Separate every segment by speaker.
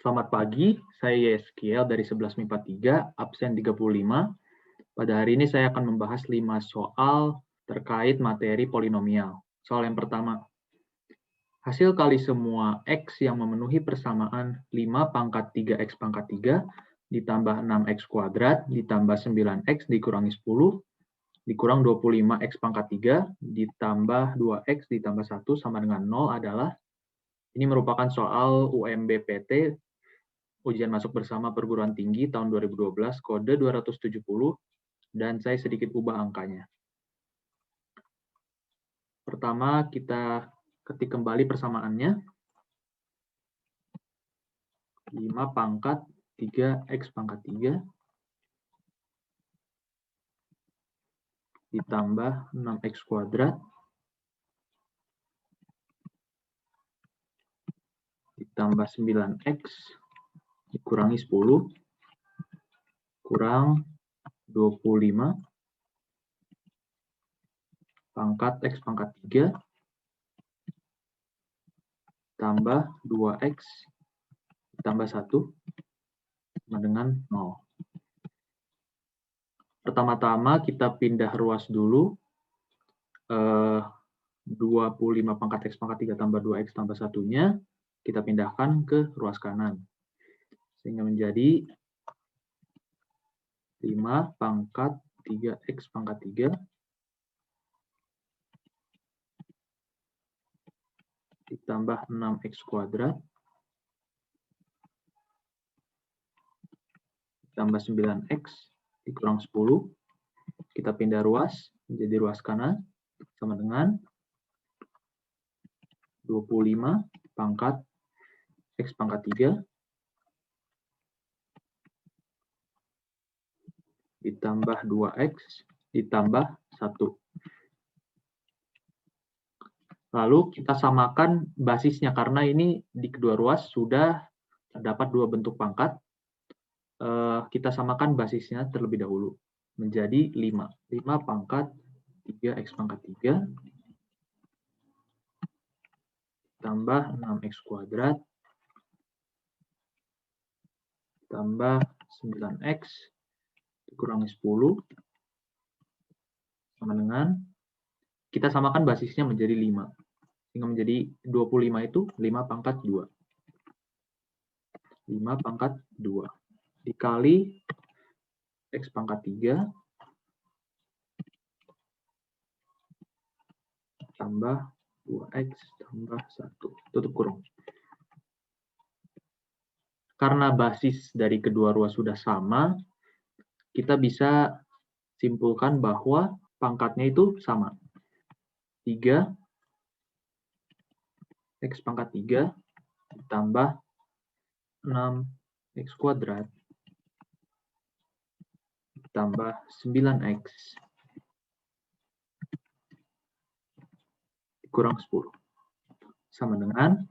Speaker 1: Selamat pagi, saya Yeskiel dari 11 MIPA 3, absen 35. Pada hari ini saya akan membahas 5 soal terkait materi polinomial. Soal yang pertama, hasil kali semua X yang memenuhi persamaan 5 pangkat 3X pangkat 3 ditambah 6X kuadrat ditambah 9X dikurangi 10 dikurang 25X pangkat 3 ditambah 2X ditambah 1 sama dengan 0 adalah, ini merupakan soal UMB-PT Ujian Masuk Bersama Perguruan Tinggi tahun 2012, kode 270, dan saya sedikit ubah angkanya. Pertama, kita ketik kembali persamaannya. 5 pangkat 3X pangkat 3 ditambah 6X kuadrat ditambah 9X dikurangi 10 kurang 25 pangkat X pangkat 3 tambah 2X ditambah 1 sama dengan 0. Pertama-tama kita pindah ruas dulu. 25 pangkat X pangkat 3 tambah 2X tambah 1-nya kita pindahkan ke ruas kanan. Sehingga menjadi 5 pangkat 3X pangkat 3 ditambah 6X kuadrat ditambah 9X dikurang 10. Kita pindah ruas menjadi ruas kanan sama dengan 25 pangkat X pangkat 3 ditambah 2X ditambah 1. Lalu kita samakan basisnya, karena ini di kedua ruas sudah terdapat dua bentuk pangkat. Kita samakan basisnya terlebih dahulu menjadi 5. 5 pangkat 3X pangkat 3 tambah 6X kuadrat tambah 9X dikurangi 10 sama dengan, kita samakan basisnya menjadi 5. Sehingga menjadi 25 itu 5 pangkat 2. 5 pangkat 2 dikali X pangkat 3 tambah 2X tambah 1, tutup kurung. Karena basis dari kedua ruas sudah sama, kita bisa simpulkan bahwa pangkatnya itu sama. 3 X pangkat 3 ditambah 6X kuadrat ditambah 9X dikurang 10 sama dengan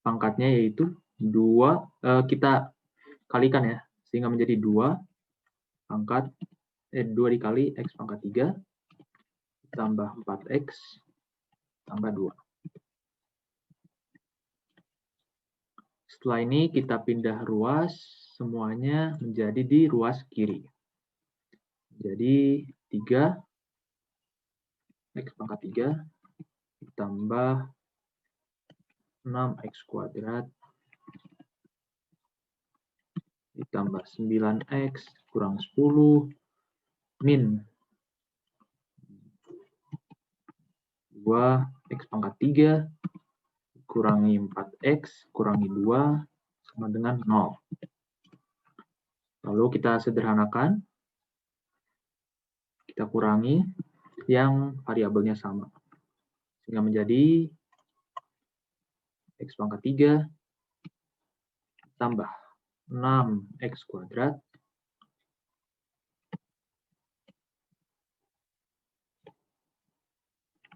Speaker 1: pangkatnya yaitu 2, kita kalikan ya, sehingga menjadi 2 pangkat 2 dikali X pangkat 3 tambah 4X tambah 2. Setelah ini kita pindah ruas, semuanya menjadi di ruas kiri. Jadi 3 X pangkat 3 ditambah 6X kuadrat ditambah 9X kurang 10 min 2X pangkat 3 kurangi 4X kurangi 2 sama dengan 0. Lalu kita sederhanakan, kita kurangi yang variabelnya sama. Sehingga menjadi X pangkat 3 tambah 6X kuadrat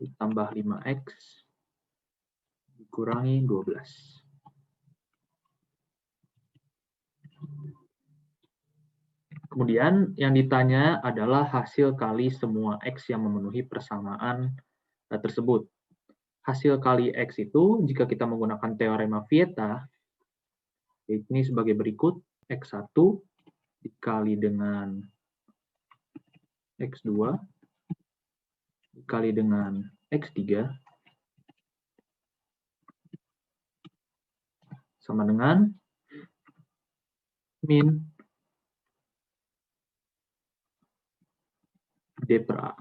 Speaker 1: ditambah 5X dikurangi 12. Kemudian yang ditanya adalah hasil kali semua X yang memenuhi persamaan tersebut. Hasil kali X itu, jika kita menggunakan teorema Vieta, Ini sebagai berikut, X1 dikali dengan X2 dikali dengan X3 sama dengan min D per A.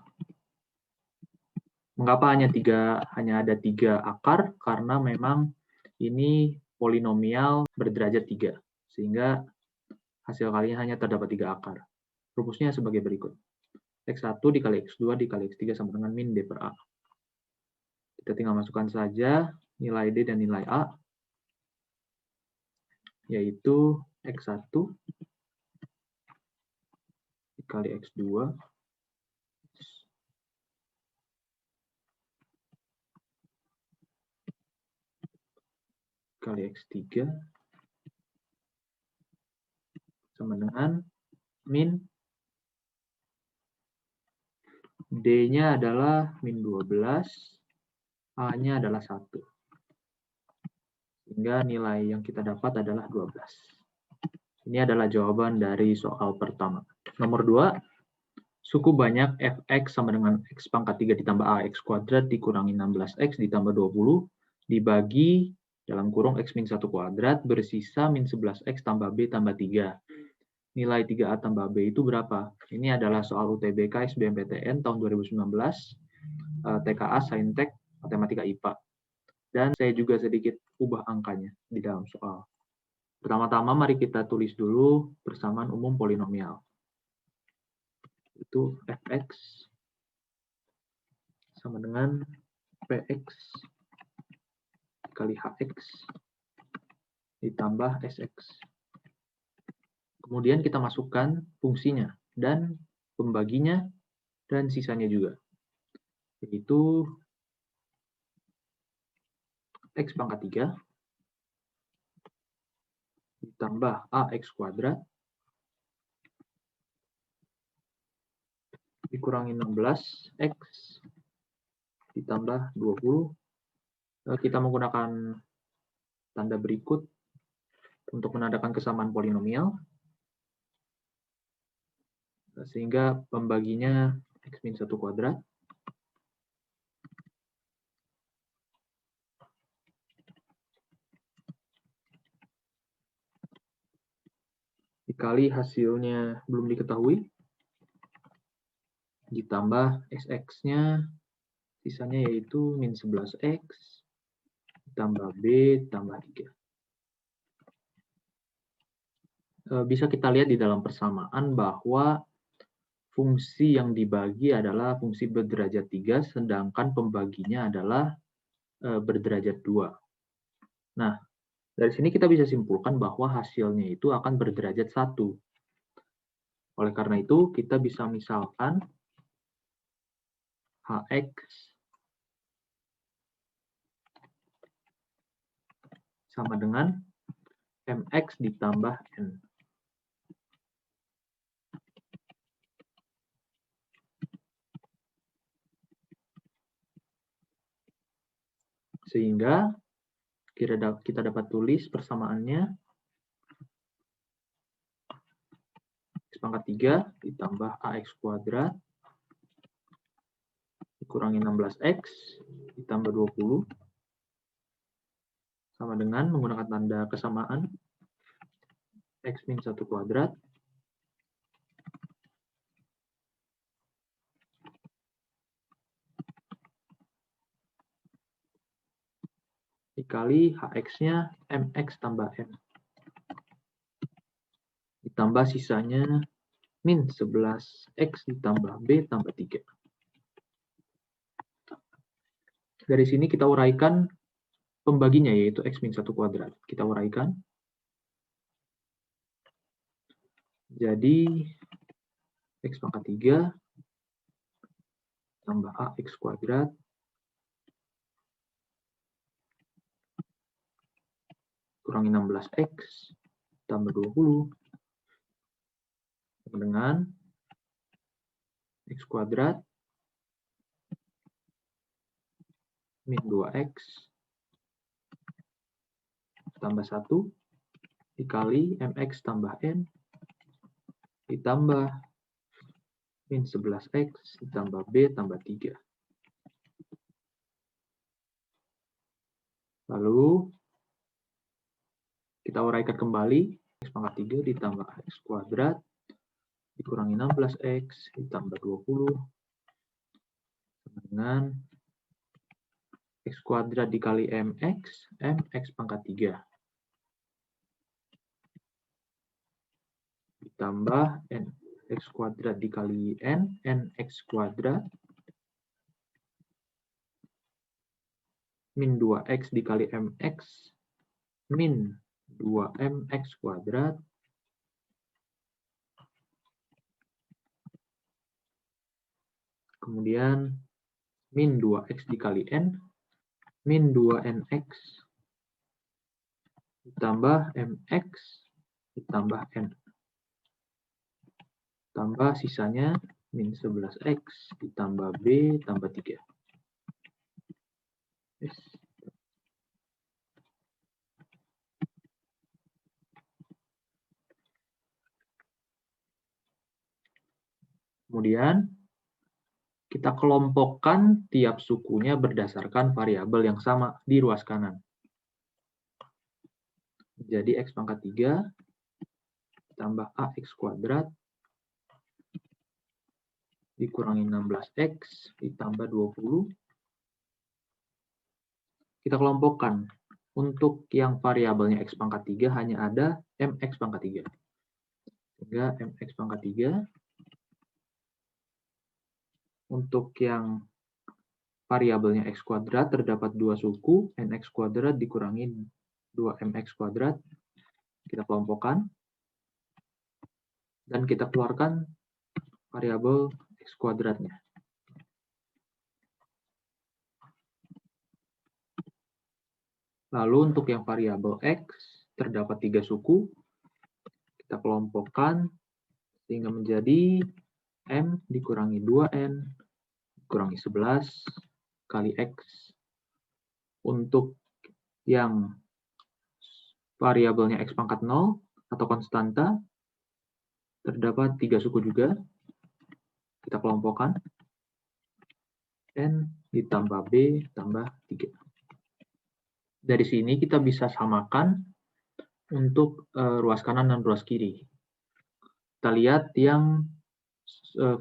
Speaker 1: Mengapa hanya ada 3 akar? Karena memang ini polinomial berderajat 3, sehingga hasil kalinya hanya terdapat 3 akar. Rumusnya sebagai berikut. X1 dikali X2 dikali X3 sama dengan min D per A. Kita tinggal masukkan saja nilai D dan nilai A, yaitu X1 dikali X2 dikali X3 sama dengan min D-nya adalah min 12, A-nya adalah 1. Sehingga nilai yang kita dapat adalah 12. Ini adalah jawaban dari soal pertama. Nomor 2, suku banyak fx sama dengan x pangkat 3 ditambah ax kuadrat dikurangi 16x ditambah 20 dibagi dalam kurung x min 1 kuadrat bersisa min 11x tambah b tambah 3. Nilai 3A tambah B itu berapa? Ini adalah soal UTBK SBMPTN tahun 2019, TKA Saintek Matematika IPA. Dan saya juga sedikit ubah angkanya di dalam soal. Pertama-tama mari kita tulis dulu persamaan umum polinomial. Itu fx sama dengan px kali hx ditambah sx. Kemudian kita masukkan fungsinya dan pembaginya dan sisanya juga. Yaitu x pangkat 3 ditambah ax kuadrat dikurangi 16x ditambah 20. Kita menggunakan tanda berikut untuk menandakan kesamaan polinomial. Sehingga pembaginya x min 1 kuadrat dikali hasilnya belum diketahui ditambah sx-nya, sisanya yaitu min 11x ditambah b tambah 3. Bisa kita lihat di dalam persamaan bahwa fungsi yang dibagi adalah fungsi berderajat 3, sedangkan pembaginya adalah berderajat 2. Nah, dari sini kita bisa simpulkan bahwa hasilnya itu akan berderajat 1. Oleh karena itu, kita bisa misalkan hx sama dengan mx ditambah n. Sehingga kita dapat tulis persamaannya x pangkat 3 ditambah ax kuadrat dikurangi 16x ditambah 20 sama dengan menggunakan tanda kesamaan x min 1 kuadrat dikali hx-nya mx tambah n. Ditambah sisanya min 11x ditambah b tambah 3. Dari sini kita uraikan pembaginya, yaitu x min 1 kuadrat. Kita uraikan. Jadi x pangkat 3 tambah ax kuadrat kurangi 16x tambah 20 dengan x kuadrat min 2x tambah 1 dikali mx tambah n ditambah min 11x ditambah b tambah 3. Lalu kita uraikan kembali, x pangkat 3 ditambah x kuadrat dikurangi 16x ditambah 20 dengan x kuadrat dikali mx pangkat 3 ditambah n x kuadrat dikali n x kuadrat min 2x dikali mx min 2mx kuadrat kemudian min 2x dikali n min 2nx ditambah mx ditambah n tambah sisanya min 11x ditambah b tambah 3. Yes. Kemudian kita kelompokkan tiap sukunya berdasarkan variabel yang sama di ruas kanan. Jadi x pangkat 3 tambah ax kuadrat dikurangi 16x ditambah 20. Kita kelompokkan. Untuk yang variabelnya x pangkat 3 hanya ada mx pangkat 3. Sehingga mx pangkat 3. Untuk yang variabelnya x kuadrat terdapat 2 suku, nx kuadrat dikurangi 2mx kuadrat. Kita kelompokkan. Dan kita keluarkan variabel x kuadratnya. Lalu untuk yang variabel x terdapat 3 suku, kita kelompokkan sehingga menjadi m dikurangi 2n dikurangi 11 kali x. Untuk yang variabelnya x pangkat 0 atau konstanta, terdapat 3 suku juga. Kita kelompokkan n ditambah b tambah 3. Dari sini kita bisa samakan untuk ruas kanan dan ruas kiri. Kita lihat yang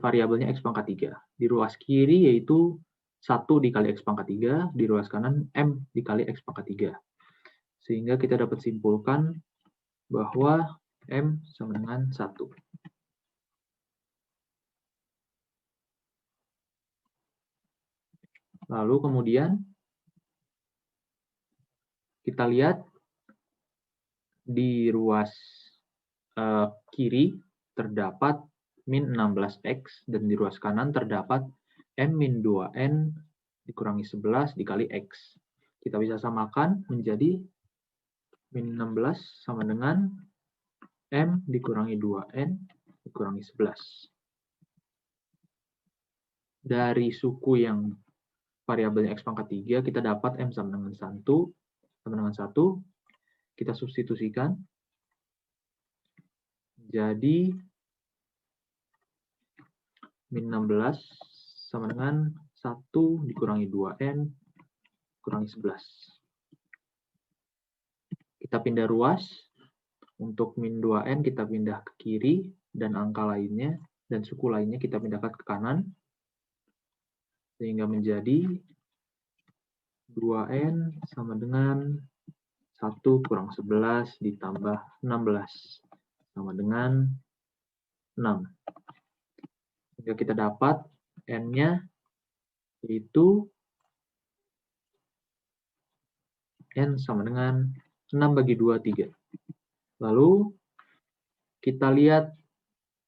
Speaker 1: variabelnya x pangkat 3. Di ruas kiri yaitu 1 dikali x pangkat 3, di ruas kanan m dikali x pangkat 3. Sehingga kita dapat simpulkan bahwa m sama dengan 1. Lalu kemudian kita lihat di ruas kiri terdapat min 16x dan di ruas kanan terdapat m min 2n dikurangi 11 dikali x. Kita bisa samakan menjadi min 16 sama dengan m dikurangi 2n dikurangi 11. Dari suku yang variabelnya x pangkat 3, kita dapat m sama dengan 1. Kita substitusikan. Jadi, min 16 sama dengan 1 dikurangi 2n dikurangi 11. Kita pindah ruas. Untuk min 2n kita pindah ke kiri, dan angka lainnya, dan suku lainnya kita pindahkan ke kanan. Sehingga menjadi 2n sama dengan 1 kurang 11 ditambah 16 sama dengan 6. Sehingga kita dapat n-nya yaitu n sama dengan 6 bagi 2, 3. Lalu kita lihat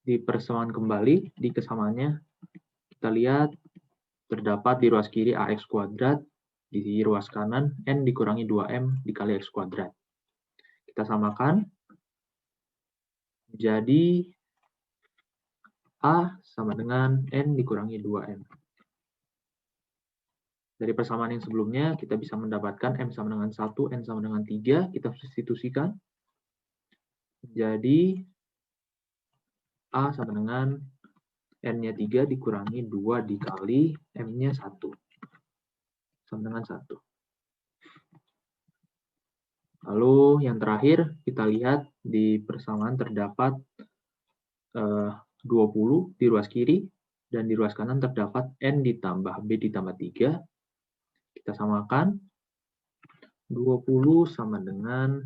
Speaker 1: di persamaan kembali, di kesamaannya, kita lihat terdapat di ruas kiri ax kuadrat, di ruas kanan n dikurangi 2m dikali x kuadrat. Kita samakan, jadi a sama dengan n dikurangi 2m. Dari persamaan yang sebelumnya, kita bisa mendapatkan m sama dengan 1, n sama dengan 3, kita substitusikan. Jadi A sama dengan N-nya 3 dikurangi 2 dikali M-nya 1. Sama dengan 1. Lalu yang terakhir, kita lihat di persamaan terdapat 20 di ruas kiri, dan di ruas kanan terdapat N ditambah B ditambah 3. Kita samakan. 20 sama dengan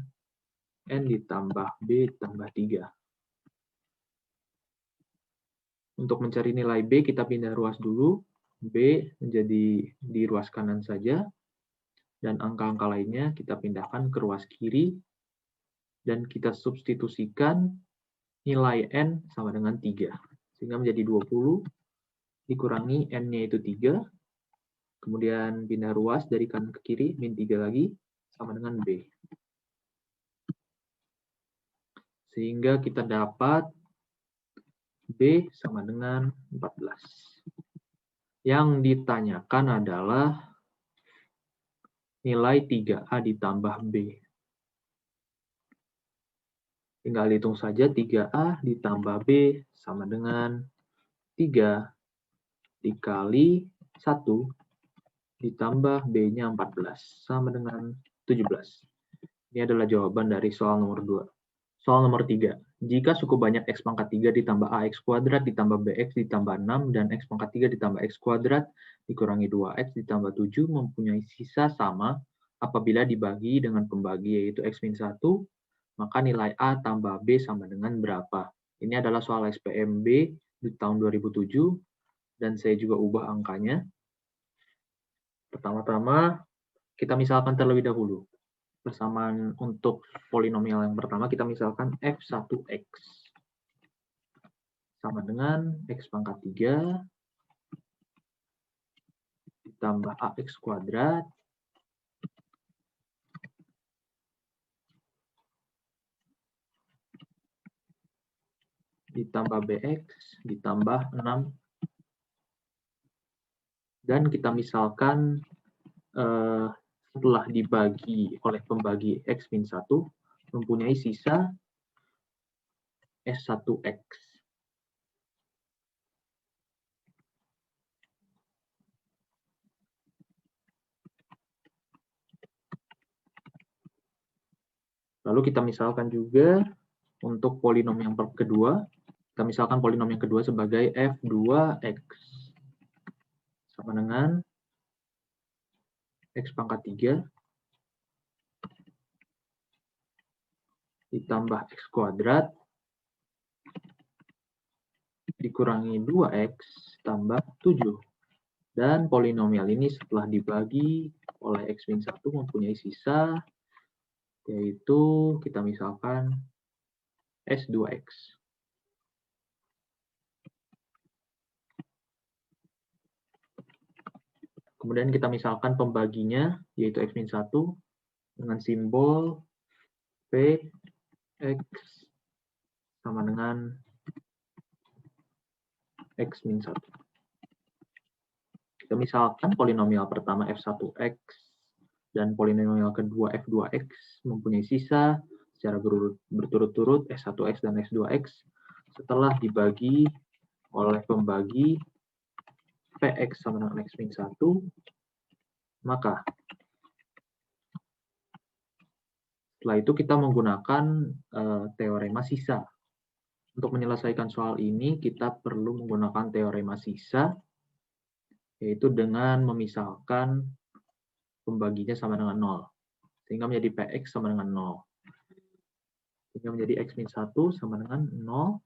Speaker 1: N ditambah B tambah 3. Untuk mencari nilai B, kita pindah ruas dulu. B menjadi di ruas kanan saja. Dan angka-angka lainnya kita pindahkan ke ruas kiri. Dan kita substitusikan nilai N sama dengan 3. Sehingga menjadi 20 dikurangi N-nya itu 3. Kemudian pindah ruas dari kanan ke kiri, min 3 lagi, sama dengan B. Sehingga kita dapat B sama dengan 14. Yang ditanyakan adalah nilai 3A ditambah B. Tinggal hitung saja 3A ditambah B sama dengan 3 dikali 1 ditambah B-nya 14 sama dengan 17. Ini adalah jawaban dari soal nomor 2. Soal nomor 3. Jika suku banyak X pangkat 3 ditambah AX kuadrat ditambah BX ditambah 6 dan X pangkat 3 ditambah X kuadrat dikurangi 2X ditambah 7 mempunyai sisa sama apabila dibagi dengan pembagi yaitu X min 1, maka nilai A tambah B sama dengan berapa? Ini adalah soal SPMB di tahun 2007 dan saya juga ubah angkanya. Pertama-tama kita misalkan terlebih dahulu. Persamaan untuk polinomial yang pertama kita misalkan F1X sama dengan X pangkat 3 ditambah AX kuadrat ditambah BX ditambah 6. Dan kita misalkan setelah dibagi oleh pembagi X min 1 mempunyai sisa S1X. Lalu kita misalkan juga untuk polinom yang kedua, kita misalkan polinom yang kedua sebagai F2X sama dengan X pangkat 3 ditambah X kuadrat dikurangi 2X tambah 7. Dan polinomial ini setelah dibagi oleh X min 1 mempunyai sisa, yaitu kita misalkan S2X. Kemudian kita misalkan pembaginya, yaitu X min 1, dengan simbol Px sama dengan X min 1. Kita misalkan polinomial pertama F1X dan polinomial kedua F2X mempunyai sisa secara berturut-turut S1X dan S2X setelah dibagi oleh pembagi Px sama dengan X min 1, maka setelah itu kita menggunakan teorema sisa. Untuk menyelesaikan soal ini kita perlu menggunakan teorema sisa, yaitu dengan memisahkan pembaginya sama dengan 0. Sehingga menjadi Px sama dengan 0. Sehingga menjadi X min 1 sama dengan 0.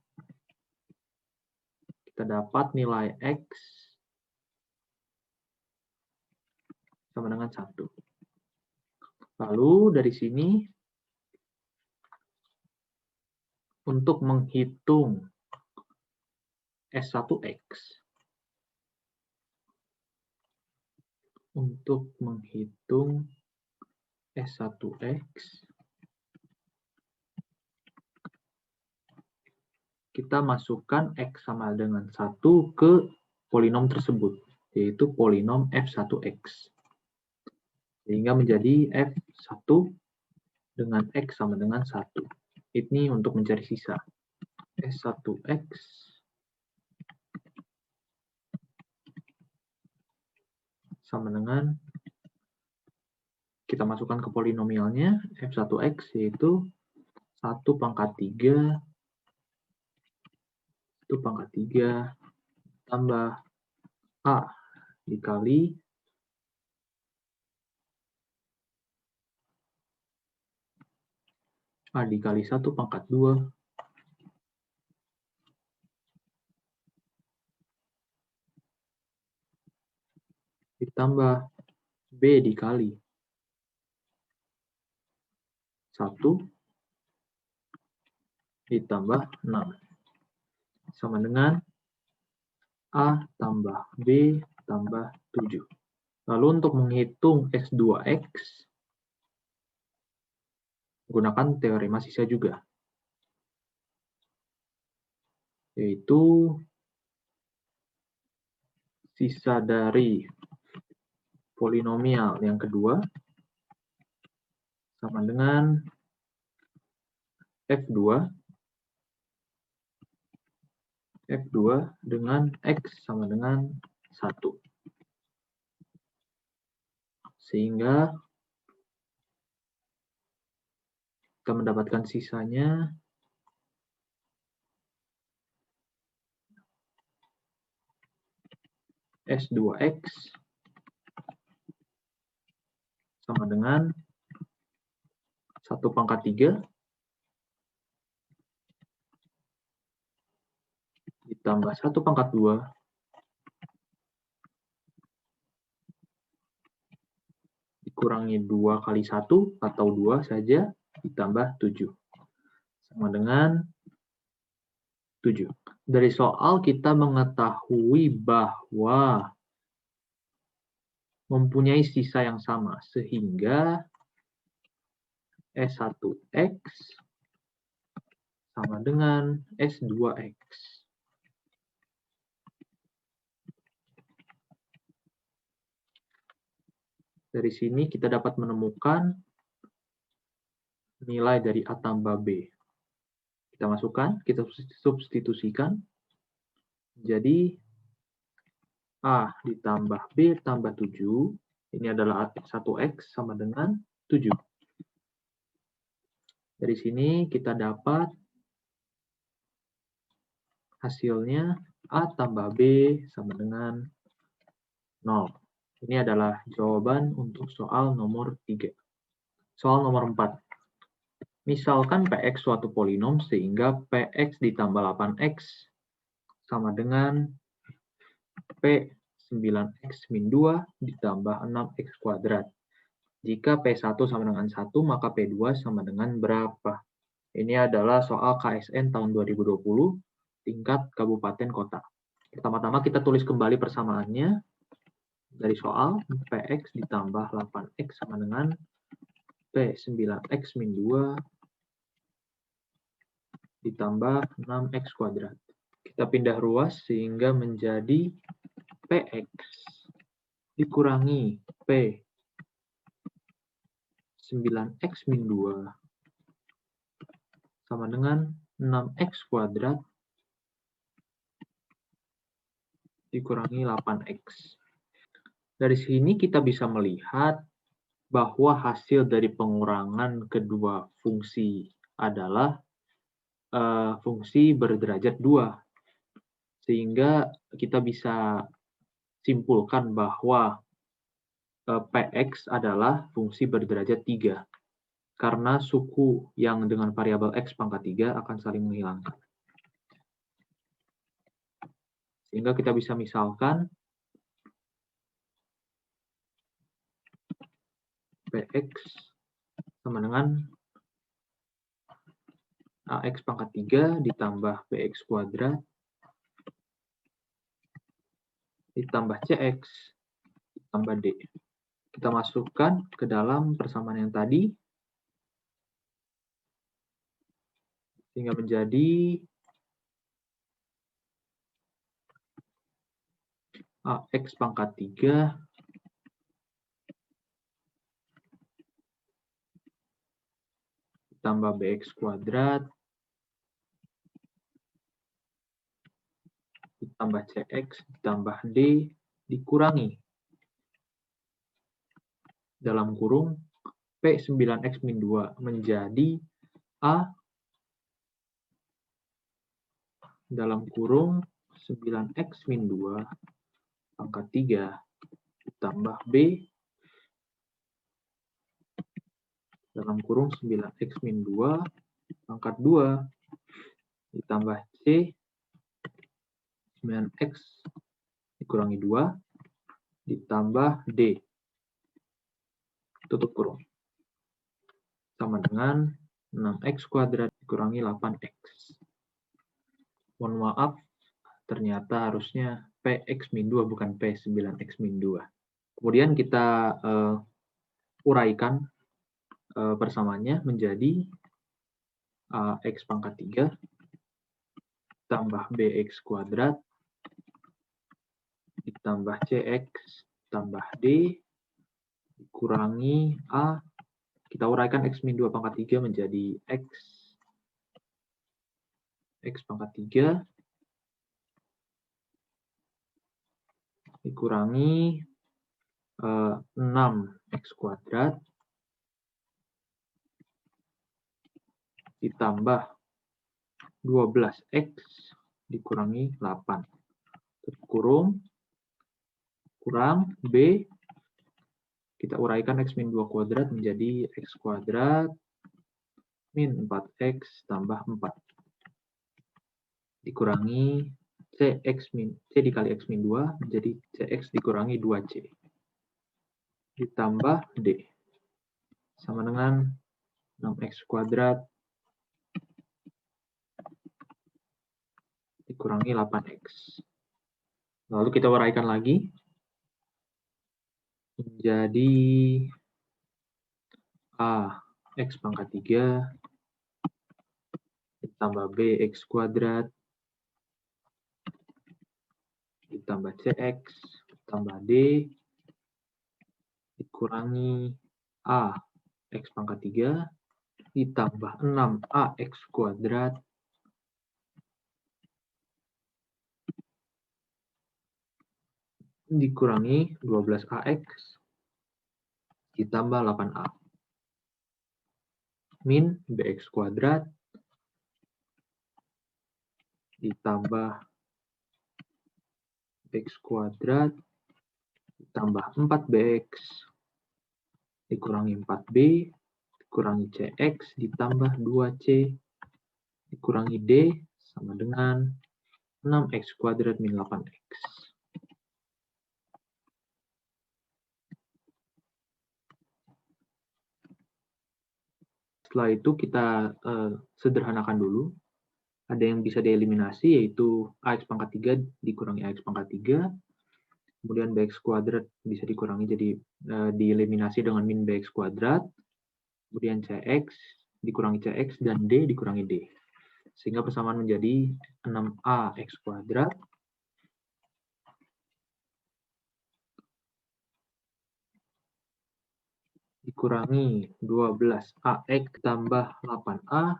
Speaker 1: Kita dapat nilai X sama dengan 1. Lalu dari sini, untuk menghitung S1X, kita masukkan X sama dengan 1 ke polinom tersebut, yaitu polinom F1X. Sehingga menjadi F1 dengan X sama dengan 1. Ini untuk mencari sisa. S1X sama dengan, kita masukkan ke polinomialnya, F1X yaitu 1 pangkat 3 tambah A dikali A dikali 1 pangkat 2 ditambah B dikali 1 ditambah 6 sama dengan A tambah B tambah 7. Lalu untuk menghitung S2X, gunakan teorema sisa juga, yaitu sisa dari polinomial yang kedua sama dengan F2 dengan X sama dengan 1. Sehingga kita mendapatkan sisanya S2X sama dengan 1 pangkat 3 ditambah 1 pangkat 2 dikurangi 2 kali 1 atau 2 saja ditambah 7 sama dengan 7. Dari soal kita mengetahui bahwa mempunyai sisa yang sama, sehingga S1X sama dengan S2X. Dari sini kita dapat menemukan nilai dari A tambah B. Kita masukkan, kita substitusikan. Jadi A ditambah B tambah 7, ini adalah 1X sama dengan 7. Dari sini kita dapat hasilnya A tambah B sama dengan 0. Ini adalah jawaban untuk soal nomor 3. Soal nomor 4. Misalkan Px suatu polinom sehingga Px ditambah 8x sama dengan P9x min 2 ditambah 6x kuadrat. Jika P1 sama dengan 1, maka P2 sama dengan berapa? Ini adalah soal KSN tahun 2020, tingkat kabupaten kota. Pertama-tama kita tulis kembali persamaannya. Dari soal, Px ditambah 8x sama dengan P9x min 2 ditambah 6x kuadrat. Kita pindah ruas sehingga menjadi Px dikurangi P9x min 2 sama dengan 6x kuadrat dikurangi 8x. Dari sini kita bisa melihat bahwa hasil dari pengurangan kedua fungsi adalah fungsi berderajat 2. Sehingga kita bisa simpulkan bahwa Px adalah fungsi berderajat 3. Karena suku yang dengan variabel x pangkat 3 akan saling menghilangkan. Sehingga kita bisa misalkan Px sama dengan Ax pangkat 3 ditambah Bx kuadrat ditambah Cx ditambah D. Kita masukkan ke dalam persamaan yang tadi. Sehingga menjadi Ax pangkat 3 ditambah ditambah bx kuadrat ditambah cx ditambah d dikurangi dalam kurung P9X min 2 menjadi A dalam kurung 9X min 2 pangkat 3 ditambah B dalam kurung 9X min 2 pangkat 2 ditambah C 9X dikurangi 2 ditambah D tutup kurung sama dengan 6X kuadrat dikurangi 8X. Mohon maaf, ternyata harusnya PX min 2 bukan P9X min 2. Kemudian kita uraikan persamaannya menjadi AX pangkat 3 tambah BX kuadrat ditambah CX tambah D dikurangi A. Kita uraikan X min 2 pangkat 3 menjadi X pangkat 3 dikurangi 6X kuadrat ditambah 12X dikurangi 8. Tutup kurung, kurang B. Kita uraikan X min 2 kuadrat menjadi X kuadrat min 4X tambah 4. Dikurangi C dikali X min 2 menjadi CX dikurangi 2C. Ditambah D. Sama dengan 6X kuadrat dikurangi 8X. Lalu kita uraikan lagi menjadi A X pangkat 3 ditambah B X kuadrat ditambah CX ditambah D dikurangi A X pangkat 3 ditambah 6A X kuadrat dikurangi 12AX ditambah 8A min BX kuadrat ditambah X kuadrat ditambah 4BX dikurangi 4B dikurangi CX ditambah 2C dikurangi D sama dengan 6X kuadrat min 8X. Setelah itu kita sederhanakan dulu. Ada yang bisa dieliminasi, yaitu AX pangkat 3 dikurangi AX pangkat 3. Kemudian BX kuadrat bisa dikurangi jadi dieliminasi dengan min BX kuadrat. Kemudian CX dikurangi CX dan D dikurangi D. Sehingga persamaan menjadi 6AX kuadrat dikurangi 12AX tambah 8A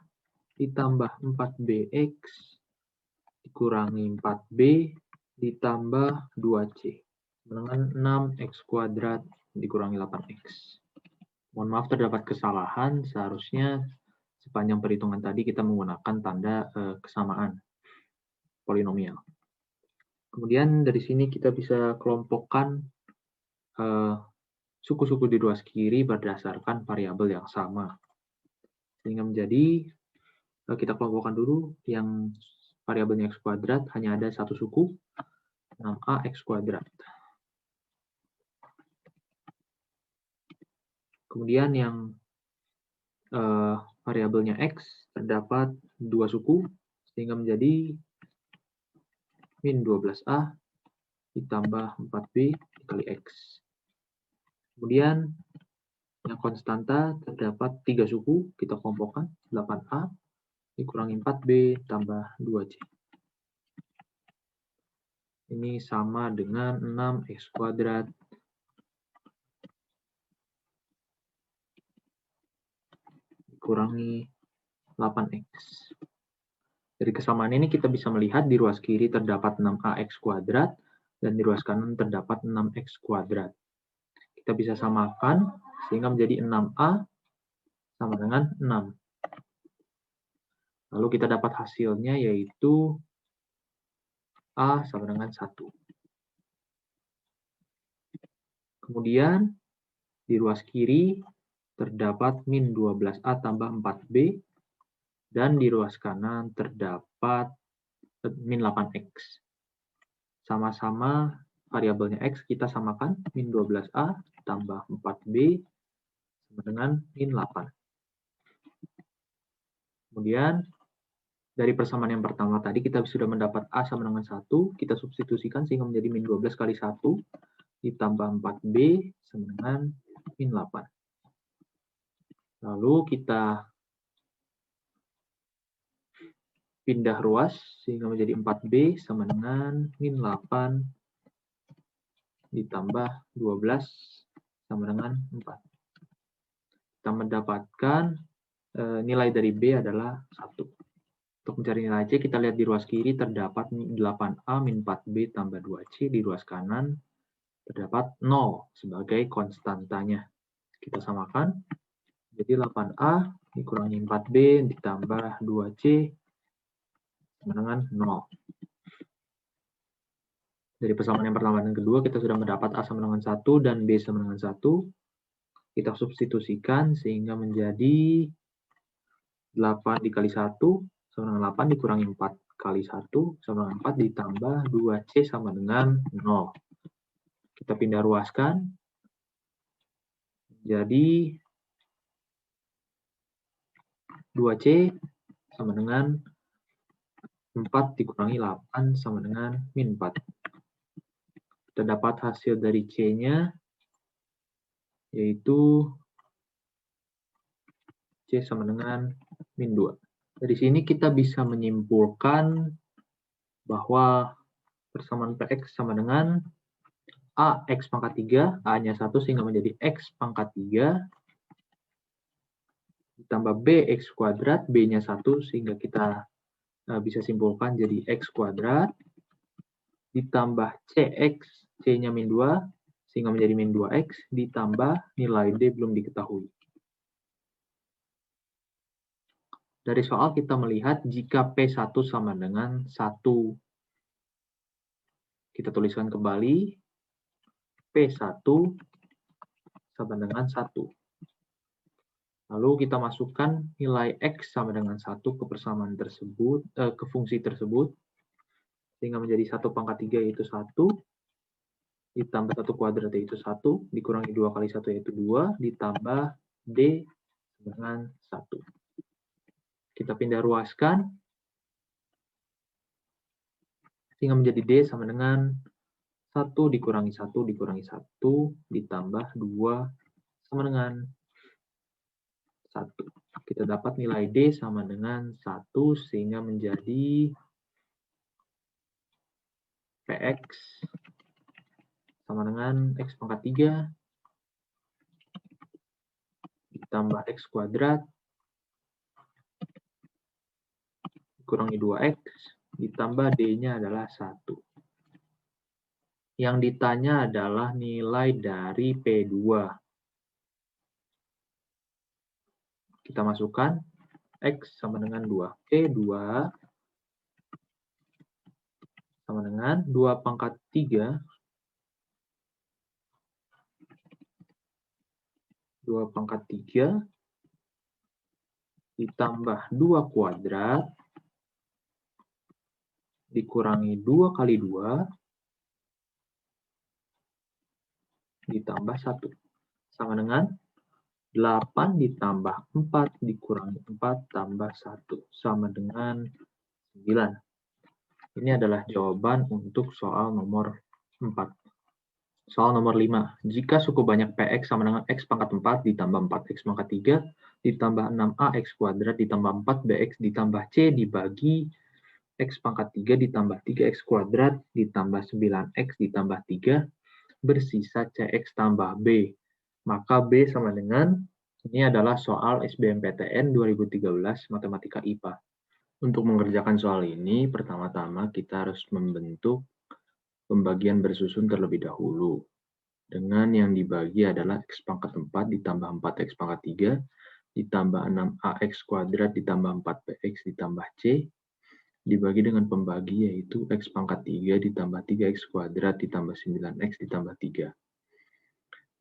Speaker 1: ditambah 4BX dikurangi 4B ditambah 2C dengan 6X kuadrat dikurangi 8X. Mohon maaf terdapat kesalahan, seharusnya sepanjang perhitungan tadi kita menggunakan tanda kesamaan polinomial. Kemudian dari sini kita bisa kelompokkan suku-suku di ruas kiri berdasarkan variabel yang sama. Sehingga menjadi kita kelompokkan dulu yang variabelnya X kuadrat hanya ada satu suku, 6AX kuadrat. Kemudian yang variabelnya X terdapat dua suku, sehingga menjadi min 12A ditambah 4B dikali X. Kemudian yang konstanta terdapat 3 suku, kita kelompokkan 8A dikurangi 4B tambah 2C. Ini sama dengan 6X kuadrat dikurangi 8x. Dari kesamaan ini kita bisa melihat di ruas kiri terdapat 6ax kuadrat dan di ruas kanan terdapat 6x kuadrat. Kita bisa samakan sehingga menjadi 6a sama dengan 6. Lalu kita dapat hasilnya yaitu a sama dengan 1. Kemudian di ruas kiri terdapat min 12a tambah 4b dan di ruas kanan terdapat min 8x. Sama-sama variabelnya x kita samakan, min 12a tambah 4b sama dengan min 8. Kemudian dari persamaan yang pertama tadi kita sudah mendapat a sama dengan 1, kita substitusikan sehingga menjadi min 12 kali 1 ditambah 4b sama dengan min 8. Lalu kita pindah ruas sehingga menjadi 4b sama dengan min 8 ditambah 12 sama dengan 4. Kita mendapatkan nilai dari b adalah 1. Untuk mencari nilai c, kita lihat di ruas kiri terdapat 8a min 4b tambah 2c, di ruas kanan terdapat 0 sebagai konstantanya. Kita samakan, jadi 8a dikurangi 4b ditambah 2c sama dengan 0. Dari persamaan yang pertama dan kedua, kita sudah mendapat a sama dengan 1 dan b sama dengan 1. Kita substitusikan sehingga menjadi 8 dikali 1 sama dengan 8 dikurangi 4 kali 1 sama dengan 4 ditambah 2c sama dengan 0. Kita pindah ruaskan. Jadi 2c sama dengan 4 dikurangi 8 sama dengan min 4. Kita dapat hasil dari c-nya yaitu c sama dengan min 2. Dari sini kita bisa menyimpulkan bahwa persamaan px sama dengan a x pangkat 3, a-nya 1 sehingga menjadi x pangkat 3, ditambah b x kuadrat, b-nya 1 sehingga kita bisa simpulkan jadi x kuadrat, ditambah cx, c-nya min 2, sehingga menjadi min 2x, ditambah nilai d belum diketahui. Dari soal kita melihat jika P1 sama dengan 1. Kita tuliskan kembali, P1 sama dengan 1. Lalu kita masukkan nilai X sama dengan 1 ke persamaan tersebut, ke fungsi tersebut, sehingga menjadi 1 pangkat 3 yaitu 1, ditambah 1 kuadrat yaitu 1, dikurangi 2 kali 1 yaitu 2, ditambah D dengan 1. Kita pindah ruaskan, sehingga menjadi D sama dengan 1 dikurangi 1 dikurangi 1, ditambah 2 sama dengan 1. Kita dapat nilai D sama dengan 1, sehingga menjadi Px sama dengan X pangkat 3 ditambah X kuadrat dikurangi 2X ditambah D-nya adalah 1. Yang ditanya adalah nilai dari P2. Kita masukkan X sama dengan 2. P2 sama dengan 2 pangkat 3 ditambah 2 kuadrat dikurangi 2 kali 2 ditambah 1. Sama dengan 8 ditambah 4 dikurangi 4 tambah 1. Sama dengan 9. Ini adalah jawaban untuk soal nomor 4. Soal nomor 5. Jika suku banyak Px sama dengan X pangkat 4 ditambah 4X pangkat 3 ditambah 6AX kuadrat ditambah 4BX ditambah C dibagi X pangkat 3 ditambah 3X kuadrat ditambah 9X ditambah 3 bersisa CX tambah B. Maka B sama dengan Ini adalah soal SBMPTN 2013 Matematika IPA. Untuk mengerjakan soal ini, pertama-tama kita harus membentuk pembagian bersusun terlebih dahulu. Dengan yang dibagi adalah X pangkat 4 ditambah 4X pangkat 3, ditambah 6AX kuadrat ditambah 4BX ditambah C, dibagi dengan pembagi yaitu X pangkat 3 ditambah 3X kuadrat ditambah 9X ditambah 3.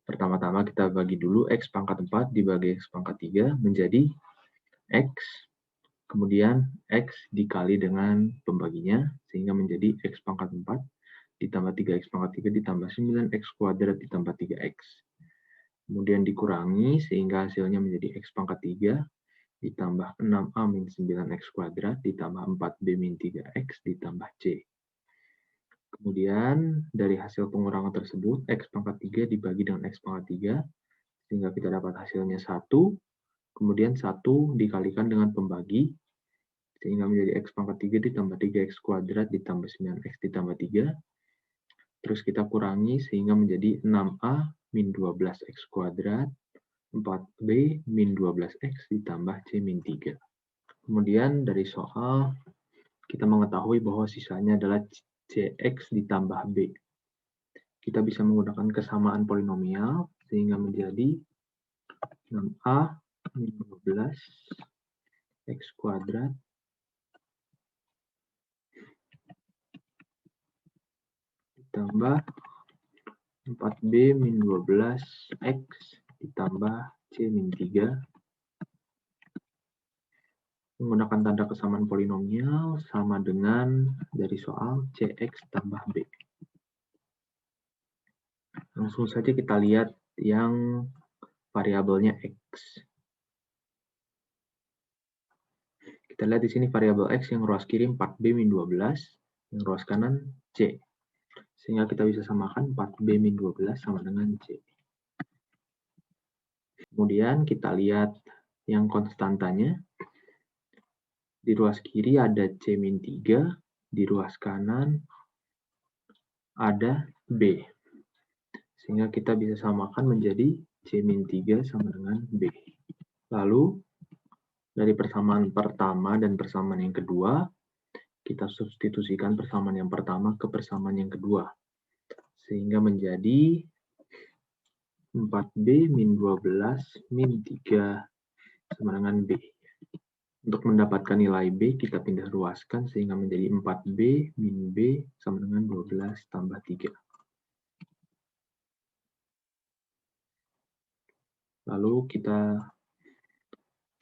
Speaker 1: Pertama-tama kita bagi dulu X pangkat 4 dibagi X pangkat 3 menjadi X, kemudian X dikali dengan pembaginya, sehingga menjadi X pangkat 4 ditambah 3X pangkat 3 ditambah 9X kuadrat ditambah 3X. Kemudian dikurangi sehingga hasilnya menjadi X pangkat 3 ditambah 6A min 9X kuadrat ditambah 4B min 3X ditambah C. Kemudian dari hasil pengurangan tersebut, X pangkat 3 dibagi dengan X pangkat 3, sehingga kita dapat hasilnya 1, kemudian 1 dikalikan dengan pembagi, sehingga menjadi X pangkat 3 ditambah 3X kuadrat ditambah 9X ditambah 3, terus kita kurangi sehingga menjadi 6A min 12X kuadrat, 4B min 12X ditambah C min 3. Kemudian dari soal, kita mengetahui bahwa sisanya adalah CX ditambah B. Kita bisa menggunakan kesamaan polinomial, sehingga menjadi 6A min 12 X kuadrat ditambah 4B min 12 X ditambah C min 3. Menggunakan tanda kesamaan polinomial sama dengan dari soal CX tambah B. Langsung saja kita lihat yang variabelnya X. Kita lihat di sini variabel X yang ruas kiri 4B min 12, yang ruas kanan C. Sehingga kita bisa samakan 4B min 12 sama dengan C. Kemudian kita lihat yang konstantanya. Di ruas kiri ada C min 3, di ruas kanan ada B. Sehingga kita bisa samakan menjadi C min 3 sama dengan B. Lalu, dari persamaan pertama dan persamaan yang kedua, kita substitusikan persamaan yang pertama ke persamaan yang kedua. Sehingga menjadi 4B min 12 min 3 sama dengan B. Untuk mendapatkan nilai B, kita pindah ruaskan sehingga menjadi 4B min B sama dengan 12 tambah 3. Lalu kita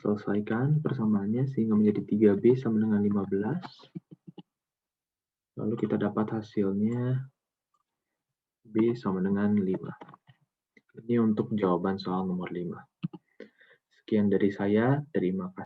Speaker 1: selesaikan persamaannya sehingga menjadi 3B sama dengan 15. Lalu kita dapat hasilnya B sama dengan 5. Ini untuk jawaban soal nomor 5. Sekian dari saya, terima kasih.